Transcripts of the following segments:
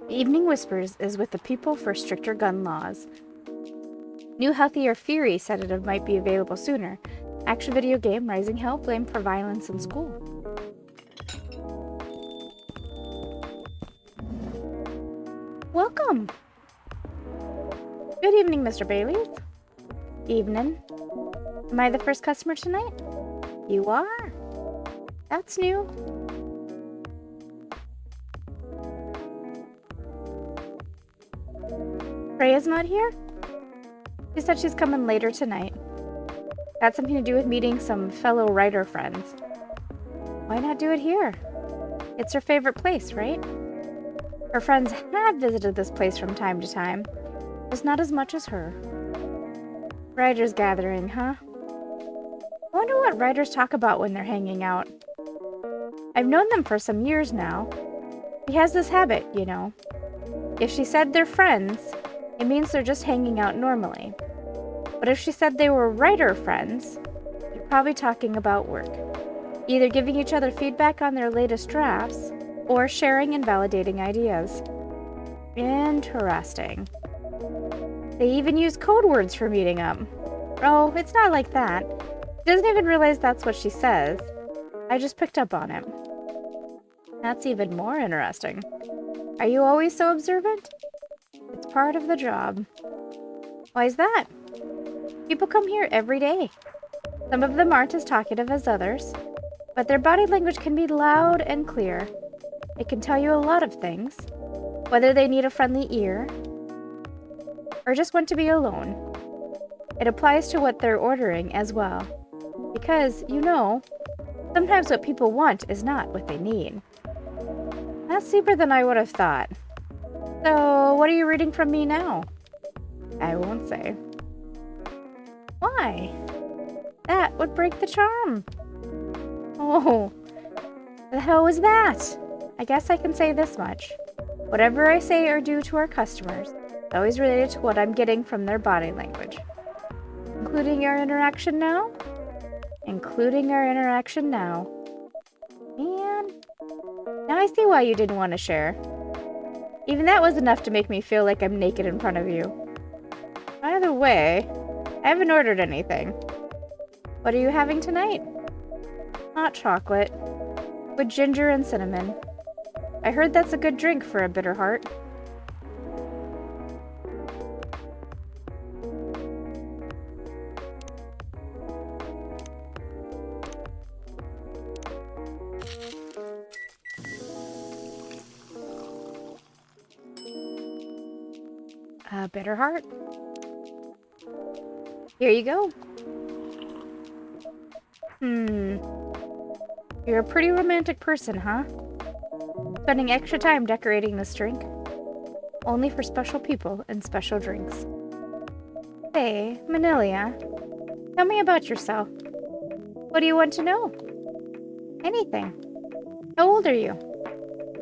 Evening Whispers is with the people for stricter gun laws. New healthier Furry sedative might be available sooner. Action video game Rising Hell blamed for violence in school. Welcome! Good evening, Mr. Bailey. Evening. Am I the first customer tonight? You are. That's new. Freya's not here? She said she's coming later tonight. Got something to do with meeting some fellow writer friends. Why not do it here? It's her favorite place, right? Her friends had visited this place from time to time, just not as much as her. Writers gathering, huh? I wonder what writers talk about when they're hanging out. I've known them for some years now. She has this habit, you know. If she said they're friends, it means they're just hanging out normally. But if she said they were writer friends, they're probably talking about work. Either giving each other feedback on their latest drafts, or sharing and validating ideas. Interesting. They even use code words for meeting up. Oh, it's not like that. She doesn't even realize that's what she says. I just picked up on it. That's even more interesting. Are you always so observant? It's part of the job. Why is that? People come here every day. Some of them aren't as talkative as others, but their body language can be loud and clear. It can tell you a lot of things, whether they need a friendly ear or just want to be alone. It applies to what they're ordering as well, because, you know, sometimes what people want is not what they need. That's deeper than I would have thought. So, what are you reading from me now? I won't say. Why? That would break the charm. Oh, the hell was that? I guess I can say this much. Whatever I say or do to our customers is always related to what I'm getting from their body language. Including our interaction now? Including our interaction now. Man, now I see why you didn't want to share. Even that was enough to make me feel like I'm naked in front of you. By the way, I haven't ordered anything. What are you having tonight? Hot chocolate. With ginger and cinnamon. I heard that's a good drink for a bitter heart. A bitter heart? Here you go. You're a pretty romantic person, huh? Spending extra time decorating this drink. Only for special people and special drinks. Hey, Manilia, tell me about yourself. What do you want to know? Anything. How old are you?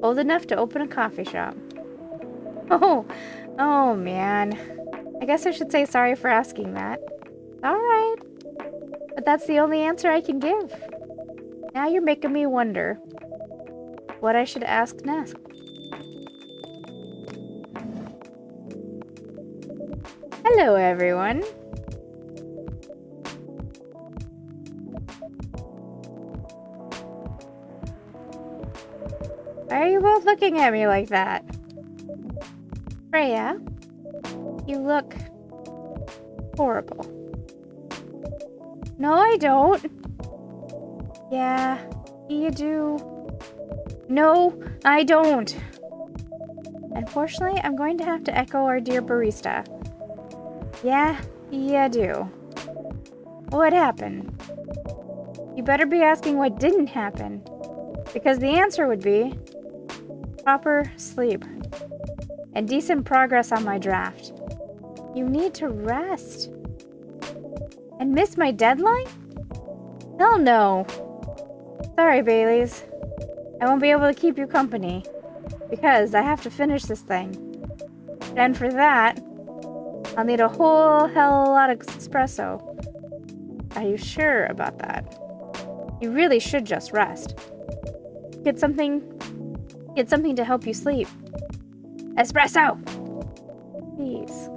Old enough to open a coffee shop. Oh man. I guess I should say sorry for asking that. Alright. But that's the only answer I can give. Now you're making me wonder what I should ask next. Hello, everyone. Why are you both looking at me like that? Freya, you look horrible. No, I don't. Yeah, you do. No, I don't. Unfortunately, I'm going to have to echo our dear barista. Yeah, you do. What happened? You better be asking what didn't happen, because the answer would be proper sleep and decent progress on my draft. You need to rest. And miss my deadline? Hell no. Sorry, Baileys. I won't be able to keep you company, because I have to finish this thing. And for that, I'll need a whole hell lot of espresso. Are you sure about that? You really should just rest. Get something to help you sleep. Espresso! Please.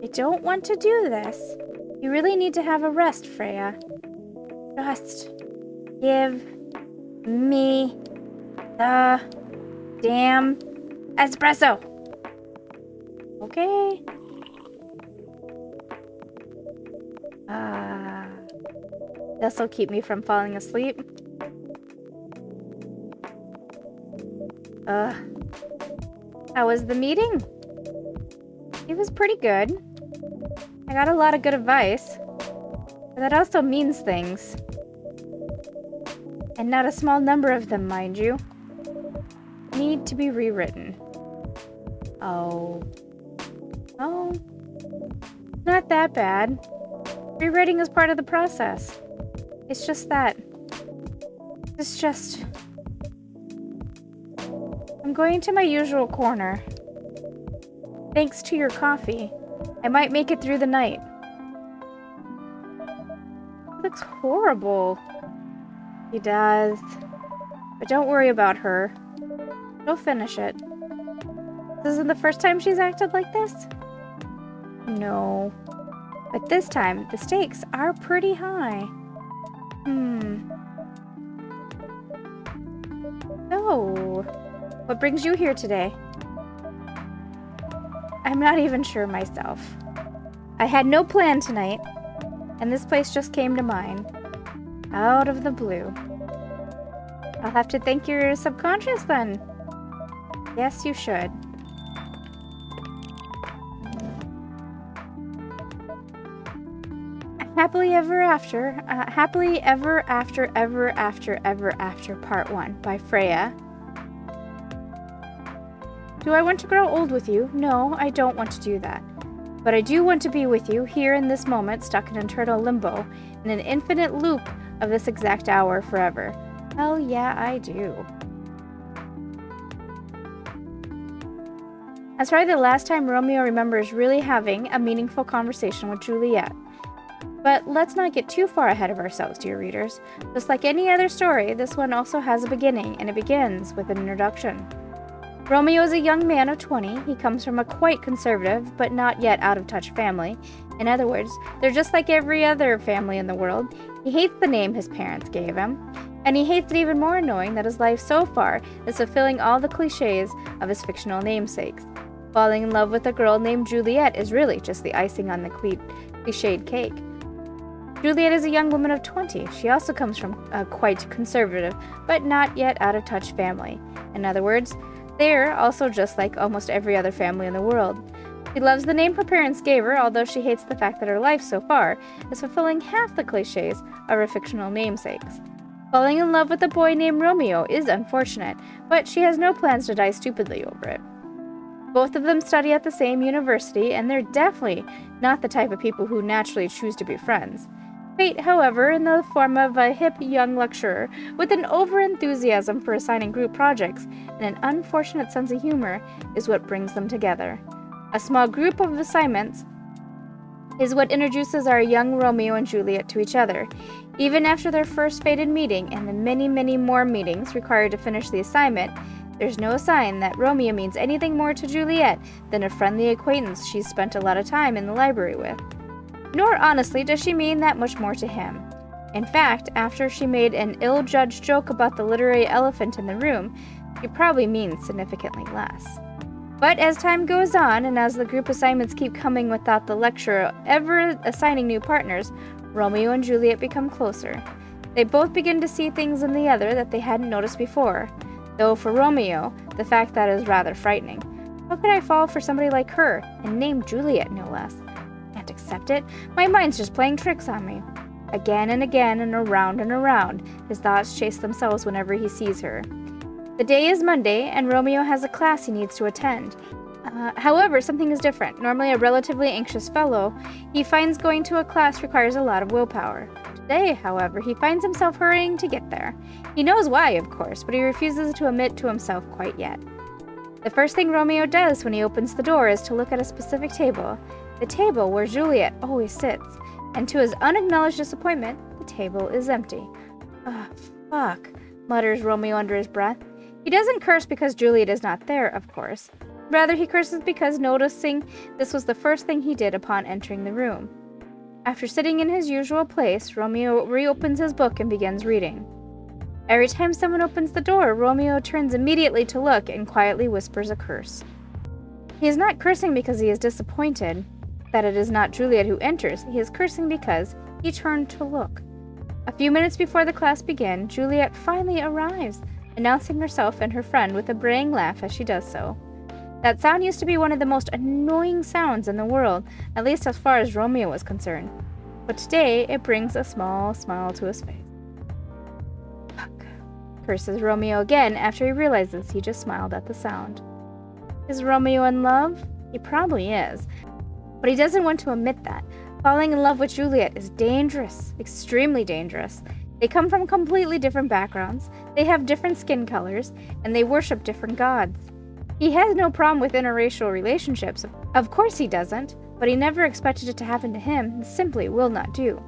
I don't want to do this. You really need to have a rest, Freya. Just give me the damn espresso. Okay. This'll keep me from falling asleep. How was the meeting? It was pretty good. I got a lot of good advice. But that also means things. And not a small number of them, mind you. Need to be rewritten. Oh. Not that bad. Rewriting is part of the process. It's just that. I'm going to my usual corner. Thanks to your coffee, I might make it through the night. It looks horrible. He does. But don't worry about her. She'll finish it. This isn't the first time she's acted like this? No. But this time, the stakes are pretty high. So, what brings you here today? I'm not even sure myself. I had no plan tonight, and this place just came to mind. Out of the blue. I'll have to thank your subconscious then. Yes, you should. Happily Ever After, Ever After, Part 1 by Freya. Do I want to grow old with you? No, I don't want to do that. But I do want to be with you, here in this moment, stuck in eternal limbo, in an infinite loop of this exact hour forever. Hell yeah, I do. That's probably the last time Romeo remembers really having a meaningful conversation with Juliet. But let's not get too far ahead of ourselves, dear readers. Just like any other story, this one also has a beginning, and it begins with an introduction. Romeo is a young man of 20. He comes from a quite conservative, but not yet out-of-touch family. In other words, they're just like every other family in the world. He hates the name his parents gave him, and he hates it even more knowing that his life so far is fulfilling all the cliches of his fictional namesakes. Falling in love with a girl named Juliet is really just the icing on the cliched cake. Juliet is a young woman of 20. She also comes from a quite conservative, but not yet out-of-touch family. In other words, they're also just like almost every other family in the world. She loves the name her parents gave her, although she hates the fact that her life so far is fulfilling half the cliches of her fictional namesakes. Falling in love with a boy named Romeo is unfortunate, but she has no plans to die stupidly over it. Both of them study at the same university, and they're definitely not the type of people who naturally choose to be friends. Fate, however, in the form of a hip young lecturer with an over-enthusiasm for assigning group projects and an unfortunate sense of humor, is what brings them together. A small group of assignments is what introduces our young Romeo and Juliet to each other. Even after their first fated meeting and the many, many more meetings required to finish the assignment, there's no sign that Romeo means anything more to Juliet than a friendly acquaintance she's spent a lot of time in the library with. Nor, honestly, does she mean that much more to him. In fact, after she made an ill-judged joke about the literary elephant in the room, she probably means significantly less. But as time goes on, and as the group assignments keep coming without the lecturer ever assigning new partners, Romeo and Juliet become closer. They both begin to see things in the other that they hadn't noticed before. Though for Romeo, the fact that is rather frightening. How could I fall for somebody like her, and named Juliet no less? Can't accept it. My mind's just playing tricks on me. Again and again and around, his thoughts chase themselves whenever he sees her. The day is Monday, and Romeo has a class he needs to attend. However, something is different. Normally a relatively anxious fellow, he finds going to a class requires a lot of willpower. Today, however, he finds himself hurrying to get there. He knows why, of course, but he refuses to admit to himself quite yet. The first thing Romeo does when he opens the door is to look at a specific table, the table where Juliet always sits, and to his unacknowledged disappointment, the table is empty. "Ugh, fuck," mutters Romeo under his breath. He doesn't curse because Juliet is not there, of course. Rather, he curses because noticing this was the first thing he did upon entering the room. After sitting in his usual place, Romeo reopens his book and begins reading. Every time someone opens the door, Romeo turns immediately to look and quietly whispers a curse. He is not cursing because he is disappointed that it is not Juliet who enters. He is cursing because he turned to look. A few minutes before the class began, Juliet finally arrives, announcing herself and her friend with a braying laugh as she does so. That sound used to be one of the most annoying sounds in the world, at least as far as Romeo was concerned. But today, it brings a small smile to his face. "Fuck," curses Romeo again after he realizes he just smiled at the sound. Is Romeo in love? He probably is. But he doesn't want to admit that. Falling in love with Juliet is dangerous, extremely dangerous. They come from completely different backgrounds, they have different skin colors, and they worship different gods. He has no problem with interracial relationships. Of course he doesn't, but he never expected it to happen to him and simply will not do.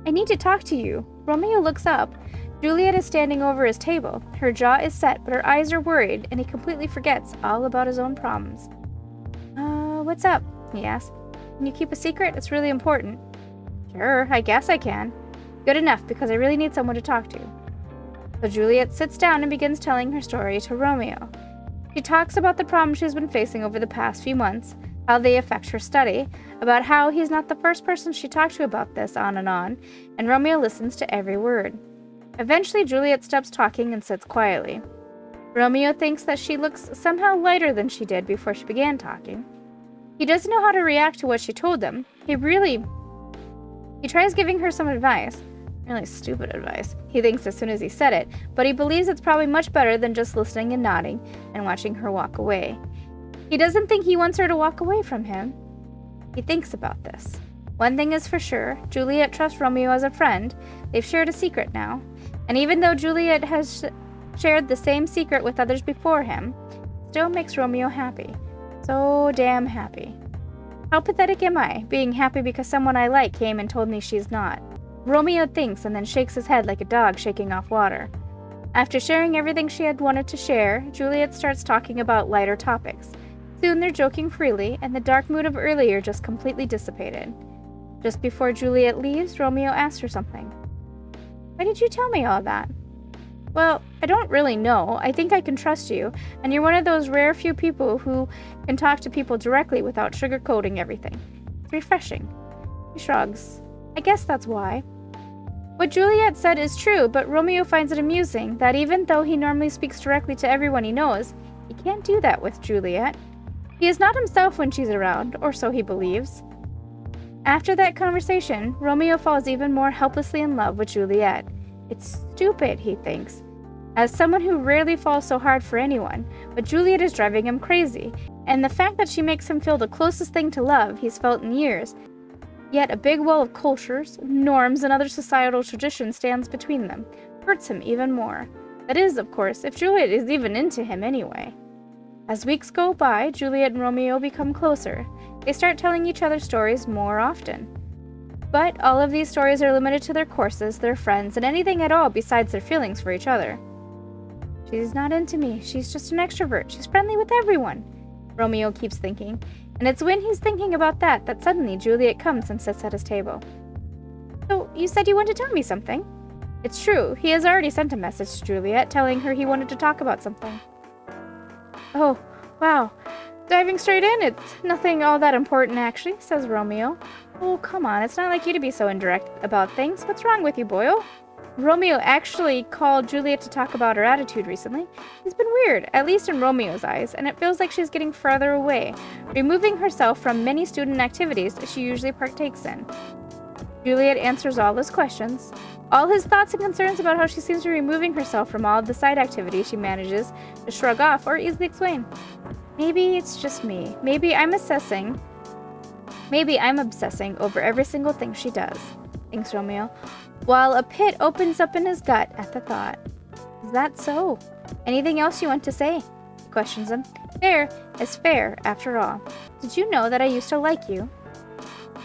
"I need to talk to you." Romeo looks up. Juliet is standing over his table. Her jaw is set, but her eyes are worried, and he completely forgets all about his own problems. What's up?" he asks. "Can you keep a secret? It's really important." "Sure, I guess I can." "Good enough, because I really need someone to talk to." So Juliet sits down and begins telling her story to Romeo. She talks about the problems she's been facing over the past few months, how they affect her study, about how he's not the first person she talked to about this, on, and Romeo listens to every word. Eventually, Juliet stops talking and sits quietly. Romeo thinks that she looks somehow lighter than she did before she began talking. He doesn't know how to react to what she told him. He tries giving her some advice. Really stupid advice, he thinks as soon as he said it, but he believes it's probably much better than just listening and nodding and watching her walk away. He doesn't think he wants her to walk away from him. He thinks about this. One thing is for sure, Juliet trusts Romeo as a friend. They've shared a secret now. And even though Juliet has shared the same secret with others before him, it still makes Romeo happy. So damn happy. How pathetic am I, being happy because someone I like came and told me she's not? Romeo thinks and then shakes his head like a dog shaking off water. After sharing everything she had wanted to share, Juliet starts talking about lighter topics. Soon they're joking freely, and the dark mood of earlier just completely dissipated. Just before Juliet leaves, Romeo asks her something. "Why did you tell me all that?" "Well, I don't really know. I think I can trust you, and you're one of those rare few people who can talk to people directly without sugarcoating everything. It's refreshing." He shrugs. "I guess that's why." What Juliet said is true, but Romeo finds it amusing that even though he normally speaks directly to everyone he knows, he can't do that with Juliet. He is not himself when she's around, or so he believes. After that conversation, Romeo falls even more helplessly in love with Juliet. It's stupid, he thinks, as someone who rarely falls so hard for anyone, but Juliet is driving him crazy, and the fact that she makes him feel the closest thing to love he's felt in years. Yet a big wall of cultures, norms, and other societal traditions stands between them, hurts him even more. That is, of course, if Juliet is even into him anyway. As weeks go by, Juliet and Romeo become closer. They start telling each other stories more often. But all of these stories are limited to their courses, their friends, and anything at all besides their feelings for each other. "She's not into me. She's just an extrovert. She's friendly with everyone," Romeo keeps thinking. And it's when he's thinking about that suddenly Juliet comes and sits at his table. "So, you said you wanted to tell me something?" It's true, he has already sent a message to Juliet telling her he wanted to talk about something. "Oh, wow. Diving straight in, it's nothing all that important actually," says Romeo. "Oh, come on, it's not like you to be so indirect about things. What's wrong with you, boyo?" Romeo actually called Juliet to talk about her attitude recently. She's been weird, at least in Romeo's eyes, and it feels like she's getting farther away, removing herself from many student activities she usually partakes in. Juliet answers all his questions, all his thoughts and concerns about how she seems to be removing herself from all of the side activities she manages to shrug off or easily explain. "Maybe it's just me. Maybe I'm obsessing over every single thing she does," thinks Romeo, while a pit opens up in his gut at the thought. "Is that so? Anything else you want to say?" He questions him. Fair is fair, after all. Did you know that I used to like you?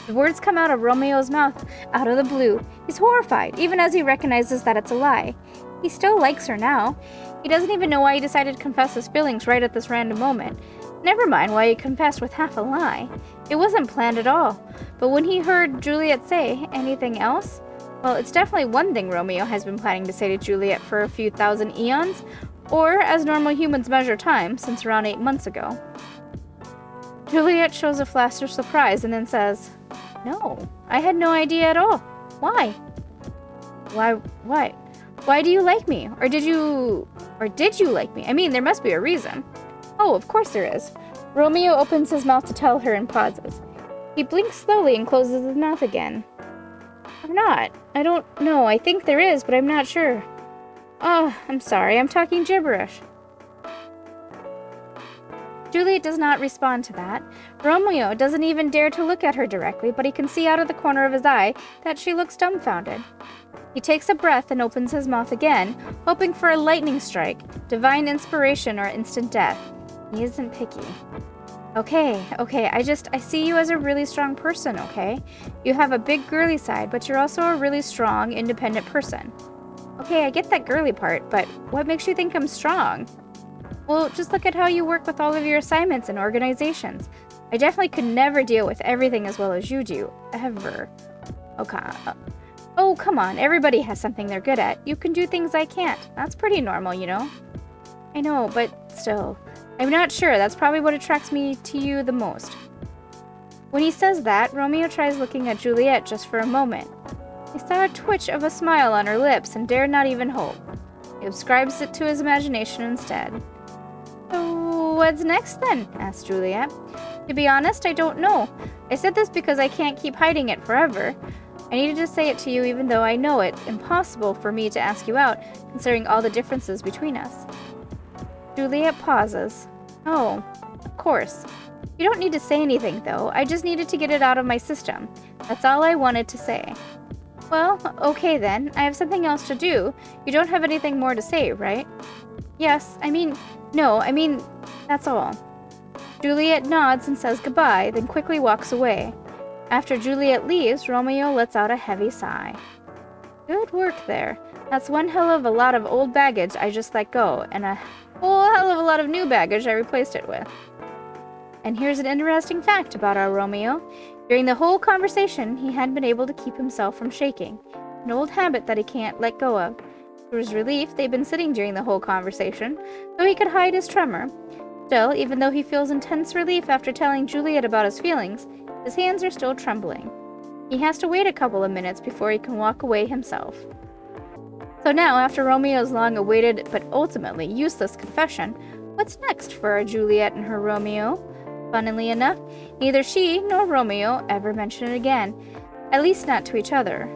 The words come out of Romeo's mouth out of the blue. He's horrified, even as he recognizes that it's a lie. He still likes her now. He doesn't even know why he decided to confess his feelings right at this random moment. Never mind why he confessed with half a lie. It wasn't planned at all. But when he heard Juliet say, anything else? Well, it's definitely one thing Romeo has been planning to say to Juliet for a few thousand eons, or as normal humans measure time, since around 8 months ago. Juliet shows a flash of surprise and then says, no, I had no idea at all. Why? What? Why do you like me? Or did you like me? I mean, there must be a reason. Oh, of course there is. Romeo opens his mouth to tell her and pauses. He blinks slowly and closes his mouth again. Or not. I don't know. I think there is, but I'm not sure. Oh, I'm sorry. I'm talking gibberish. Juliet does not respond to that. Romeo doesn't even dare to look at her directly, but he can see out of the corner of his eye that she looks dumbfounded. He takes a breath and opens his mouth again, hoping for a lightning strike, divine inspiration, or instant death. He isn't picky. Okay, I see you as a really strong person, okay? You have a big girly side, but you're also a really strong, independent person. Okay, I get that girly part, but what makes you think I'm strong? Well, just look at how you work with all of your assignments and organizations. I definitely could never deal with everything as well as you do, ever. Okay. Oh, come on, everybody has something they're good at. You can do things I can't. That's pretty normal, you know? I know, but still. I'm not sure. That's probably what attracts me to you the most. When he says that, Romeo tries looking at Juliet just for a moment. He saw a twitch of a smile on her lips and dared not even hope. He ascribes it to his imagination instead. So, what's next then? Asked Juliet. To be honest, I don't know. I said this because I can't keep hiding it forever. I needed to say it to you even though I know it's impossible for me to ask you out, considering all the differences between us. Juliet pauses. Oh, of course. You don't need to say anything, though. I just needed to get it out of my system. That's all I wanted to say. Well, okay then. I have something else to do. You don't have anything more to say, right? Yes, that's all. Juliet nods and says goodbye, then quickly walks away. After Juliet leaves, Romeo lets out a heavy sigh. Good work there. That's one hell of a lot of old baggage I just let go, and a whole hell of a lot of new baggage I replaced it with. And here's an interesting fact about our Romeo. During the whole conversation, he hadn't been able to keep himself from shaking, an old habit that he can't let go of. To his relief, they'd been sitting during the whole conversation, so he could hide his tremor. Still, even though he feels intense relief after telling Juliet about his feelings, his hands are still trembling. He has to wait a couple of minutes before he can walk away himself. So now, after Romeo's long-awaited but ultimately useless confession, what's next for our Juliet and her Romeo? Funnily enough, neither she nor Romeo ever mention it again, at least not to each other.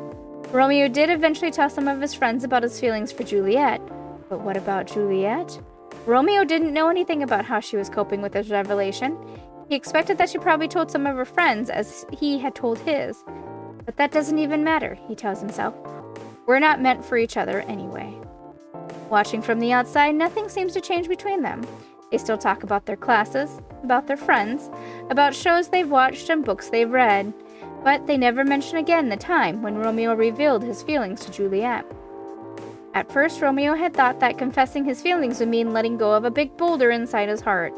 Romeo did eventually tell some of his friends about his feelings for Juliet, but what about Juliet? Romeo didn't know anything about how she was coping with his revelation. He expected that she probably told some of her friends as he had told his. But that doesn't even matter, he tells himself. We're not meant for each other anyway. Watching from the outside, nothing seems to change between them. They still talk about their classes, about their friends, about shows they've watched and books they've read. But they never mention again the time when Romeo revealed his feelings to Juliet. At first, Romeo had thought that confessing his feelings would mean letting go of a big boulder inside his heart.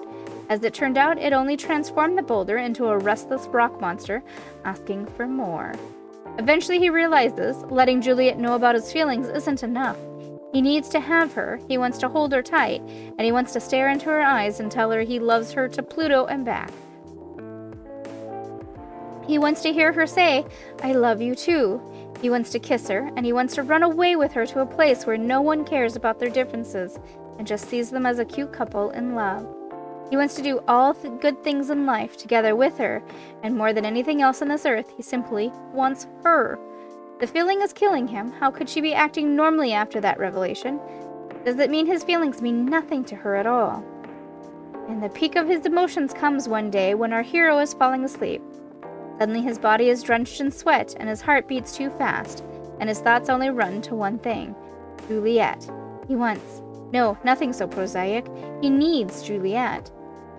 As it turned out, it only transformed the boulder into a restless rock monster, asking for more. Eventually he realizes letting Juliet know about his feelings isn't enough. He needs to have her, he wants to hold her tight, and he wants to stare into her eyes and tell her he loves her to Pluto and back. He wants to hear her say, I love you too. He wants to kiss her, and he wants to run away with her to a place where no one cares about their differences and just sees them as a cute couple in love. He wants to do all good things in life together with her, and more than anything else on this earth, he simply wants her. The feeling is killing him. How could she be acting normally after that revelation? Does it mean his feelings mean nothing to her at all? And the peak of his emotions comes one day when our hero is falling asleep. Suddenly his body is drenched in sweat, and his heart beats too fast, and his thoughts only run to one thing. Juliet. He wants No, nothing so prosaic. He needs Juliet.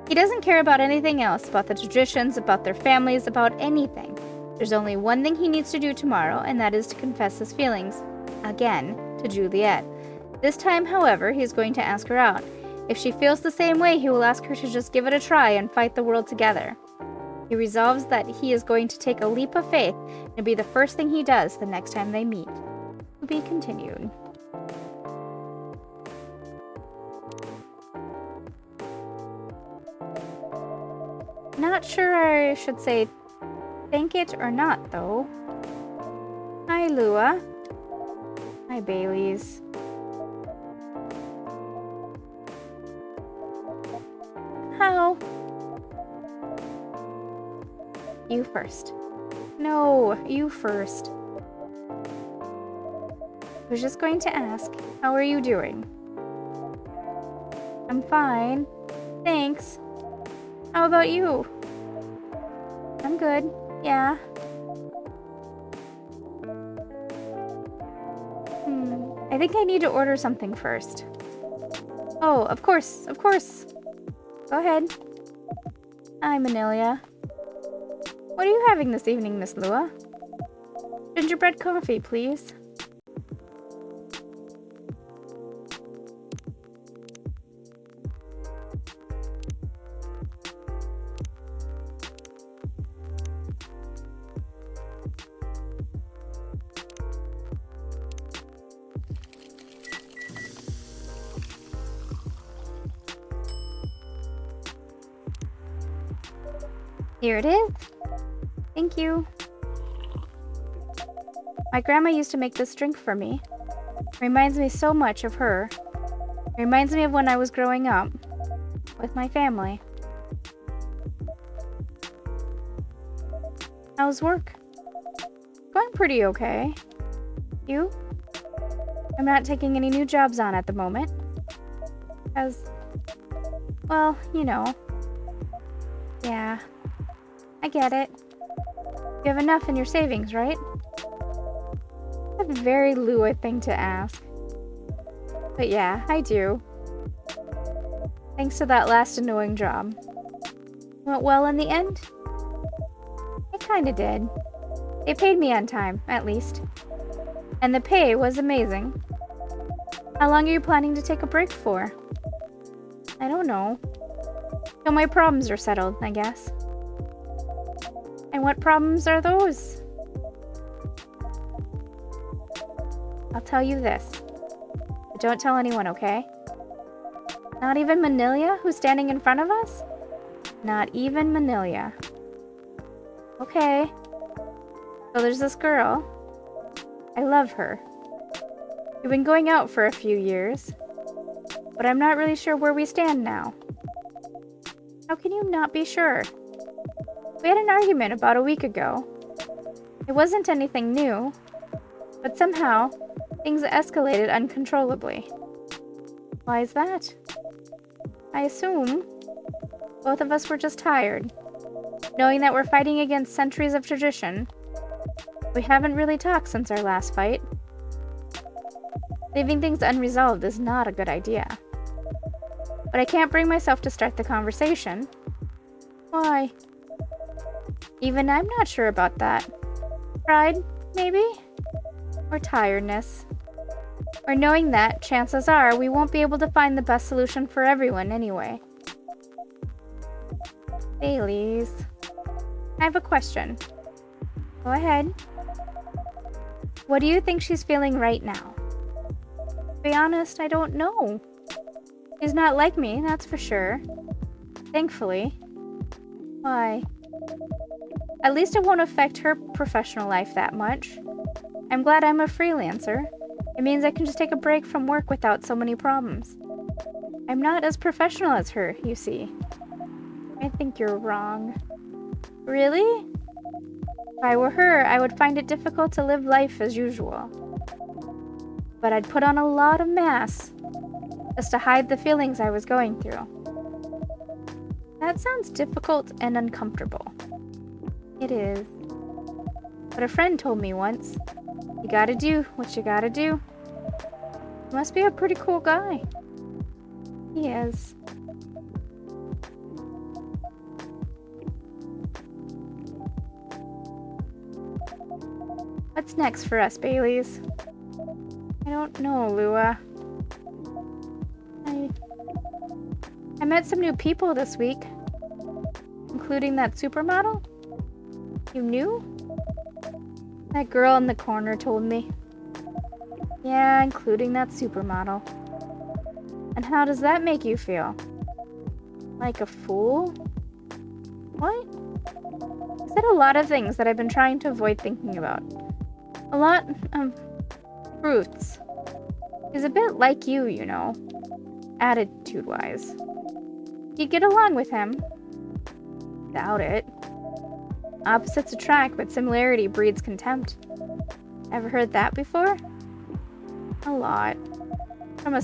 He doesn't care about anything else, about the traditions, about their families, about anything. There's only one thing he needs to do tomorrow, and that is to confess his feelings, again, to Juliet. This time, however, he is going to ask her out. If she feels the same way, he will ask her to just give it a try and fight the world together. He resolves that he is going to take a leap of faith and be the first thing he does the next time they meet. To be continued. Not sure I should say thank it or not, though. Hi, Lua. Hi, Baileys. How? You first. No, you first. I was just going to ask, how are you doing? I'm fine. Thanks. How about you? I'm good. Yeah. I think I need to order something first. Oh, of course, of course. Go ahead. Hi, Manilia. What are you having this evening, Miss Lua? Gingerbread coffee, please. Here it is. Thank you. My grandma used to make this drink for me. Reminds me so much of her. Reminds me of when I was growing up with my family. How's work? Going pretty okay. You? I'm not taking any new jobs on at the moment. Well, you know. Yeah. I get it. You have enough in your savings, right? A very Lua thing to ask. But yeah, I do. Thanks to that last annoying job. Went well in the end? It kinda did. They paid me on time, at least. And the pay was amazing. How long are you planning to take a break for? I don't know. Till my problems are settled, I guess. And what problems are those? I'll tell you this. But don't tell anyone, okay? Not even Manilia, who's standing in front of us? Not even Manilia. Okay. So there's this girl. I love her. We've been going out for a few years. But I'm not really sure where we stand now. How can you not be sure? We had an argument about a week ago. It wasn't anything new, but somehow, things escalated uncontrollably. Why is that? I assume both of us were just tired, knowing that we're fighting against centuries of tradition. We haven't really talked since our last fight. Leaving things unresolved is not a good idea. But I can't bring myself to start the conversation. Why? Even I'm not sure about that. Pride, maybe? Or tiredness. Or knowing that, chances are, we won't be able to find the best solution for everyone anyway. Baileys. I have a question. Go ahead. What do you think she's feeling right now? To be honest, I don't know. She's not like me, that's for sure. Thankfully. Why? At least it won't affect her professional life that much. I'm glad I'm a freelancer. It means I can just take a break from work without so many problems. I'm not as professional as her, you see. I think you're wrong. Really? If I were her, I would find it difficult to live life as usual. But I'd put on a lot of masks just to hide the feelings I was going through. That sounds difficult and uncomfortable. It is. But a friend told me once, you gotta do what you gotta do. You must be a pretty cool guy. He is. What's next for us, Baileys? I don't know, Lua. I met some new people this week, including that supermodel. You knew? That girl in the corner told me. Yeah, including that supermodel. And how does that make you feel? Like a fool? What? I said a lot of things that I've been trying to avoid thinking about. A lot of truths. He's a bit like you, you know, attitude-wise. You get along with him? Doubt it. Opposites attract, but similarity breeds contempt. Ever heard that before? A lot. From a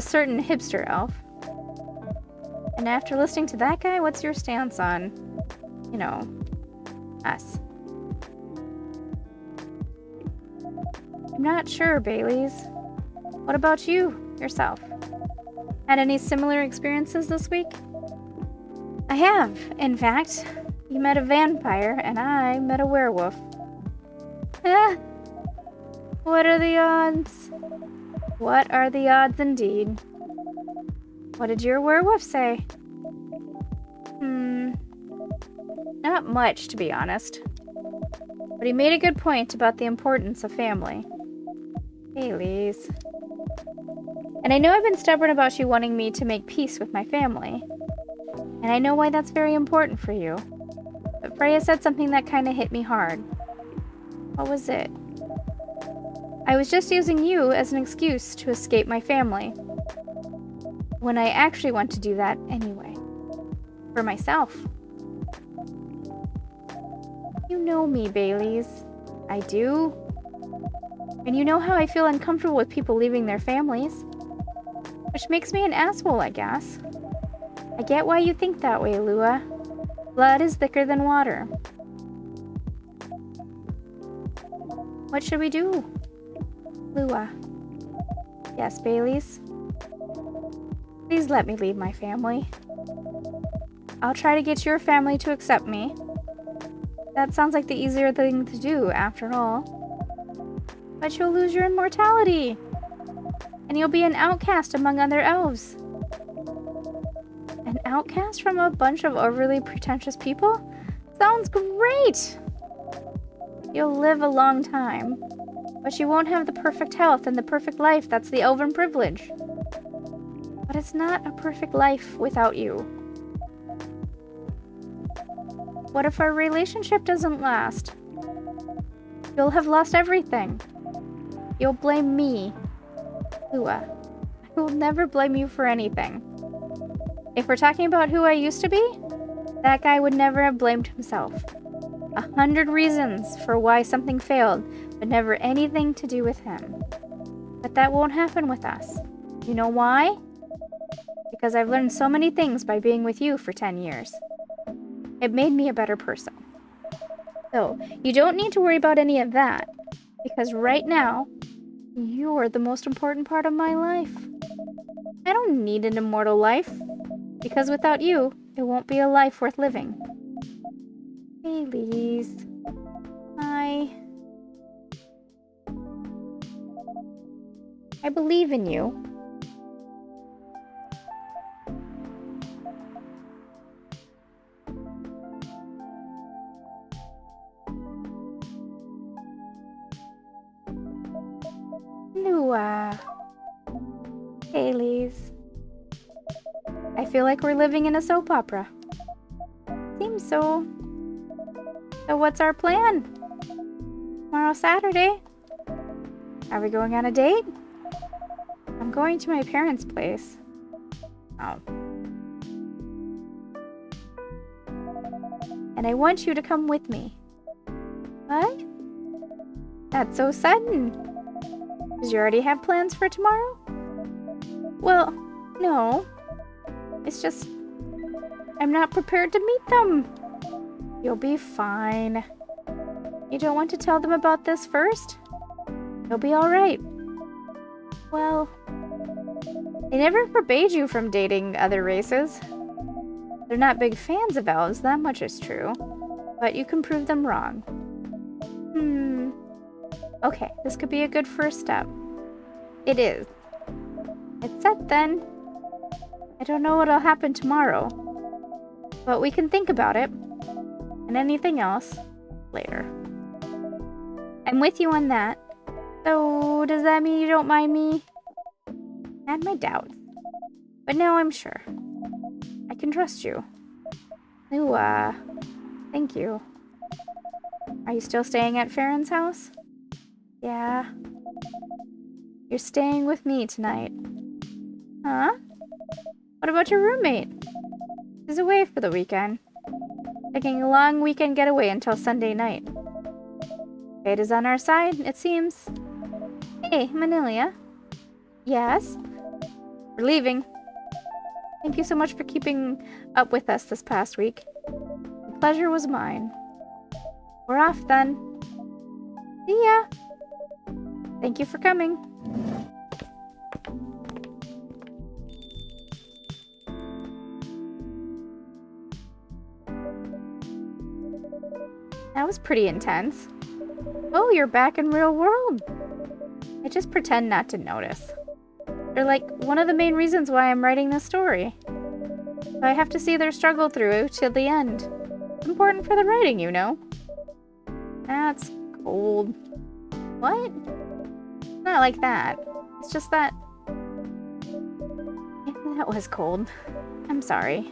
certain hipster elf. And after listening to that guy, what's your stance on, you know, us? I'm not sure, Baileys. What about you, yourself? Had any similar experiences this week? I have, in fact. You met a vampire, and I met a werewolf. What are the odds? What are the odds indeed? What did your werewolf say? Not much, to be honest. But he made a good point about the importance of family. Baileys. And I know I've been stubborn about you wanting me to make peace with my family. And I know why that's very important for you. But Freya said something that kind of hit me hard. What was it? I was just using you as an excuse to escape my family. When I actually want to do that anyway. For myself. You know me, Baileys. I do. And you know how I feel uncomfortable with people leaving their families. Which makes me an asshole, I guess. I get why you think that way, Lua. Blood is thicker than water. What should we do? Lua. Yes, Baileys. Please let me leave my family. I'll try to get your family to accept me. That sounds like the easier thing to do, after all. But you'll lose your immortality. And you'll be an outcast among other elves. An outcast from a bunch of overly pretentious people? Sounds great! You'll live a long time. But you won't have the perfect health and the perfect life that's the elven privilege. But it's not a perfect life without you. What if our relationship doesn't last? You'll have lost everything. You'll blame me. Lua, I will never blame you for anything. If we're talking about who I used to be, that guy would never have blamed himself. 100 reasons for why something failed, but never anything to do with him. But that won't happen with us. You know why? Because I've learned so many things by being with you for 10 years. It made me a better person. So, you don't need to worry about any of that, because right now, you're the most important part of my life. I don't need an immortal life, because without you, it won't be a life worth living. Baileys. I believe in you. Lua. Baileys. I feel like we're living in a soap opera. Seems so. So what's our plan? Tomorrow Saturday? Are we going on a date? I'm going to my parents' place. Oh. And I want you to come with me. What? That's so sudden. Did you already have plans for tomorrow? Well, no. It's just, I'm not prepared to meet them. You'll be fine. You don't want to tell them about this first? You'll be alright. Well, They never forbade you from dating other races. They're not big fans of elves, that much is true. But you can prove them wrong. Okay, this could be a good first step. It is. It's set then. I don't know what'll happen tomorrow. But we can think about it. And anything else later. I'm with you on that. So, does that mean you don't mind me? I had my doubts. But now I'm sure. I can trust you. Ooh, thank you. Are you still staying at Farron's house? Yeah. You're staying with me tonight. Huh? What about your roommate? She's away for the weekend. Taking a long weekend getaway until Sunday night. Fate is on our side, it seems. Hey, Manilia. Yes? We're leaving. Thank you so much for keeping up with us this past week. The pleasure was mine. We're off then. See ya. Thank you for coming. That was pretty intense. Oh, you're back in real world. I just pretend not to notice. They're like one of the main reasons why I'm writing this story. So I have to see their struggle through till the end. It's important for the writing, you know. That's cold. What? It's not like that. It's just that... That was cold. I'm sorry.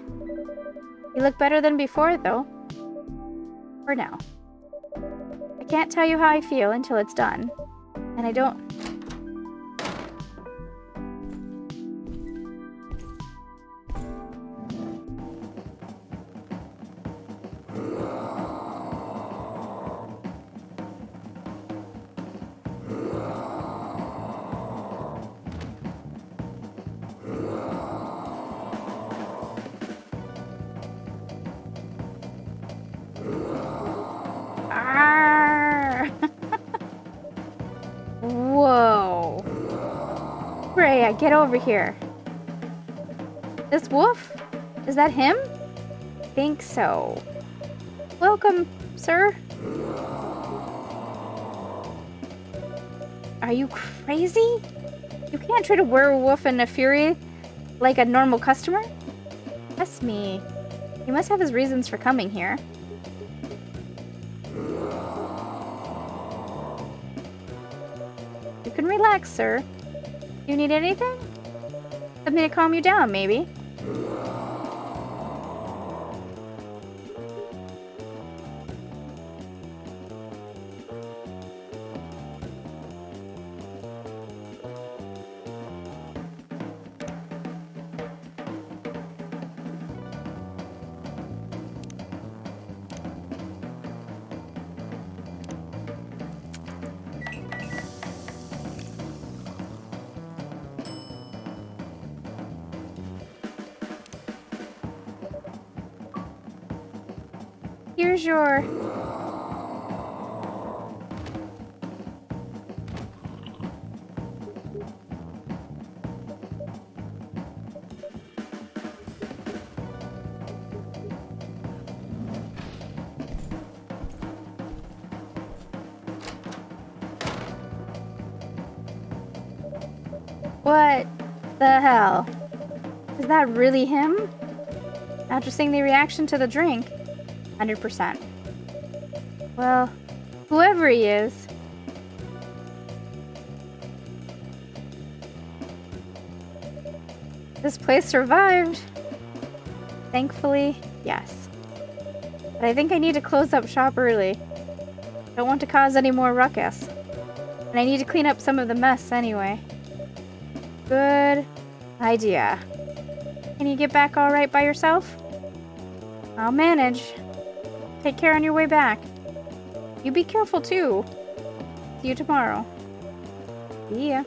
You look better than before, though. For now. I can't tell you how I feel until it's done. And I don't... Whoa. Freya, get over here. This wolf? Is that him? I think so. Welcome, sir. Are you crazy? You can't treat a werewolf and a fury like a normal customer? Trust me. He must have his reasons for coming here. You can relax, sir. You need anything? Something to calm you down, maybe? Here's your... What the hell? Is that really him? After seeing the reaction to the drink, 100%. Well, whoever he is. This place survived. Thankfully, yes. But I think I need to close up shop early. Don't want to cause any more ruckus. And I need to clean up some of the mess anyway. Good idea. Can you get back all right by yourself? I'll manage. Take care on your way back. You be careful too. See you tomorrow. See ya.